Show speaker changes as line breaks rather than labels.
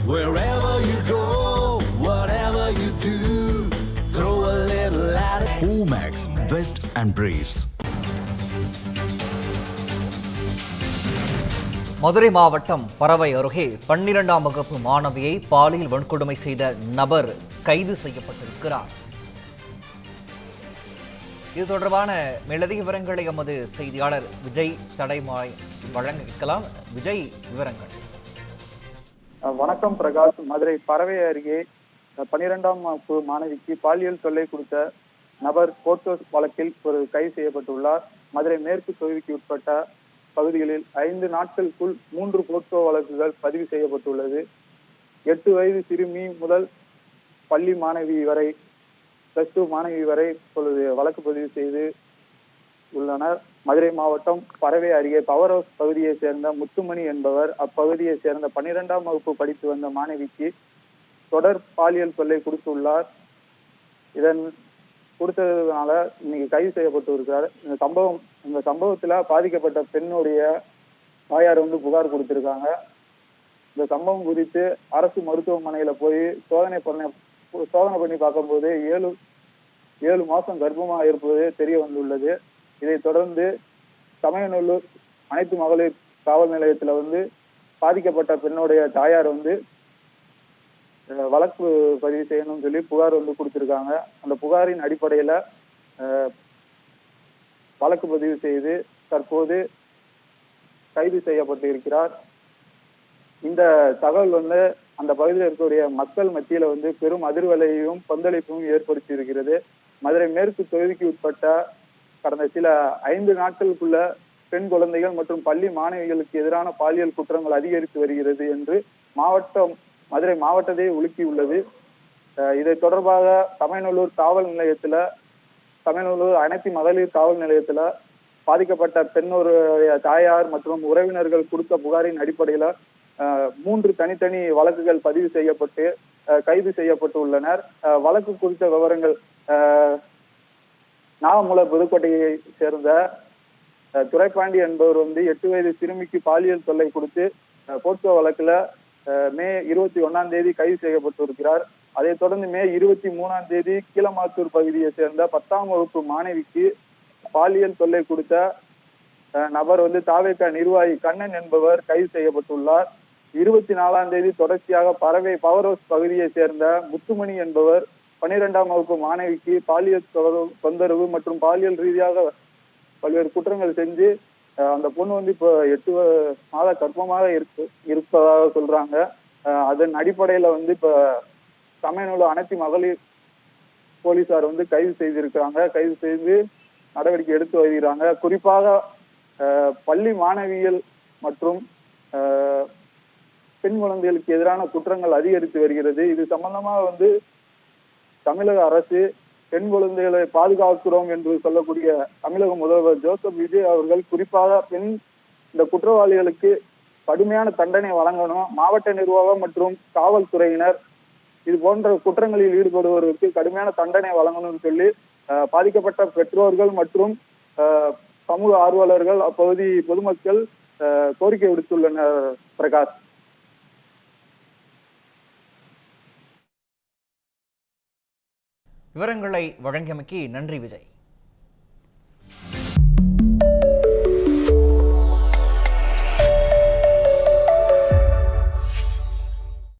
Wherever you go, whatever you do, throw a little at it. Omax, Vest and Briefs.
Madurai மாவட்டம் பரவை அருகே 12ஆம் வகுப்பு மாணவியை பாலியல் வன்கொடுமை செய்த நபர் கைது செய்யப்பட்டிருக்கிறார். இது தொடர்பான மேலதிக விவரங்களை எமது செய்தியாளர் விஜய் சடைமாய் வழங்க வைக்கலாம். விஜய், விவரங்கள்.
வணக்கம் பிரகாஷ். மதுரை பரவை அருகே 12ஆம் வகுப்பு மாணவிக்கு பாலியல் தொல்லை கொடுத்த நபர் போர்ட்டோ வழக்கில் ஒரு கைது செய்யப்பட்டுள்ளார். மதுரை மேற்கு தொகுதிக்கு உட்பட்ட பகுதிகளில் 5 நாட்களுக்குள் 3 போர்ட்டோ வழக்குகள் பதிவு செய்யப்பட்டுள்ளது. 8 வயது சிறுமி முதல் பள்ளி மாணவி வரை, +2 மாணவி வரை இப்பொழுது வழக்கு பதிவு செய்து உள்ளனர். மதுரை மாவட்டம் பரவை அருகே பவர் ஹவுஸ் பகுதியை சேர்ந்த முத்துமணி என்பவர் அப்பகுதியை சேர்ந்த 12ஆம் வகுப்பு படித்து வந்த மாணவிக்கு தொடர் பாலியல் தொல்லை கொடுத்துள்ளார். இதன் கொடுத்ததுனால இன்னைக்கு கைது செய்யப்பட்டு இருக்கிறார். இந்த சம்பவத்துல பாதிக்கப்பட்ட பெண்ணுடைய தாயார் புகார் கொடுத்திருக்காங்க. இந்த சம்பவம் குறித்து அரசு மருத்துவமனையில போய் சோதனை பண்ணி பார்க்கும்போது 7 மாசம் கர்ப்பமாக இருப்பது தெரிய வந்துள்ளது. இதை தொடர்ந்து சமயநல்லூர் அனைத்து மகளிர் காவல் நிலையத்துல பாதிக்கப்பட்ட பெண்ணுடைய தாயார் வழக்கு பதிவு செய்யணும்னு சொல்லி புகார் கொடுத்திருக்காங்க. அந்த புகாரின் அடிப்படையில வழக்கு பதிவு செய்து தற்போது கைது செய்யப்பட்டு இருக்கிறார். இந்த தகவல் அந்த பகுதியில் இருக்கக்கூடிய மக்கள் மத்தியில பெரும் அதிர்வலையும் கொந்தளிப்பும் ஏற்படுத்தி இருக்கிறது. மதுரை மேற்கு தொகுதிக்கு உட்பட்ட கடந்த சில 5 நாட்களுக்குள்ள பெண் குழந்தைகள் மற்றும் பள்ளி மாணவிகளுக்கு எதிரான பாலியல் குற்றங்கள் அதிகரித்து வருகிறது என்று மதுரை மாவட்டத்தை உலுக்கியுள்ளது. இதை தொடர்பாக சமயநல்லூர் அனைத்து மகளிர் காவல் நிலையத்துல பாதிக்கப்பட்ட பெண்ணுடைய தாயார் மற்றும் உறவினர்கள் கொடுத்த புகாரின் அடிப்படையில 3 தனித்தனி வழக்குகள் பதிவு செய்யப்பட்டு கைது செய்யப்பட்டு உள்ளனர். வழக்கு குறித்த விவரங்கள் நாகமுல புதுக்கோட்டையை சேர்ந்த துரைப்பாண்டி என்பவர் 8 வயது சிறுமிக்கு பாலியல் தொல்லை கொடுத்து போர்ட்டோ வழக்குல மே 21ஆம் தேதி கைது செய்யப்பட்டு இருக்கிறார். அதைத் தொடர்ந்து மே 23ஆம் தேதி கீழமாத்தூர் பகுதியை சேர்ந்த 10ஆம் வகுப்பு மாணவிக்கு பாலியல் தொல்லை கொடுத்த நபர் தாவேகா நிர்வாகி கண்ணன் என்பவர் கைது செய்யப்பட்டுள்ளார். 24ஆம் தேதி தொடர்ச்சியாக பரவை பவர் ஹவுஸ் பகுதியை சேர்ந்த முத்துமணி என்பவர் 12ஆம் வகுப்பு மாணவிக்கு பாலியல் தொந்தரவு மற்றும் பாலியல் ரீதியாக பல்வேறு குற்றங்கள் செஞ்சு அந்த பொண்ணு இப்போ 8 மாத கர்ப்பமாக இருப்பதாக சொல்றாங்க. அதன் அடிப்படையில இப்ப சமயநல்லூர் அனைத்து மகளிர் போலீசார் கைது செய்திருக்கிறாங்க. கைது செய்து நடவடிக்கை எடுத்து வருகிறாங்க. குறிப்பாக பள்ளி மாணவிகள் மற்றும் பெண் குழந்தைகளுக்கு எதிரான குற்றங்கள் அதிகரித்து வருகிறது. இது சம்பந்தமாக தமிழக அரசு பெண் குழந்தைகளை பாதுகாக்கிறோம் என்று சொல்லக்கூடிய தமிழக முதல்வர் ஜோசப் விஜய் அவர்கள் குறிப்பாக இந்த குற்றவாளிகளுக்கு கடுமையான தண்டனை வழங்கணும். மாவட்ட நிர்வாகம் மற்றும் காவல்துறையினர் இது போன்ற குற்றங்களில் ஈடுபடுவதற்கு கடுமையான தண்டனை வழங்கணும்னு சொல்லி பாதிக்கப்பட்ட பெற்றோர்கள் மற்றும் சமூக ஆர்வலர்கள் அப்பகுதி பொதுமக்கள் கோரிக்கை விடுத்துள்ளனர். பிரகாஷ்,
விவரங்களை வழங்கியமைக்கு நன்றி விஜய்.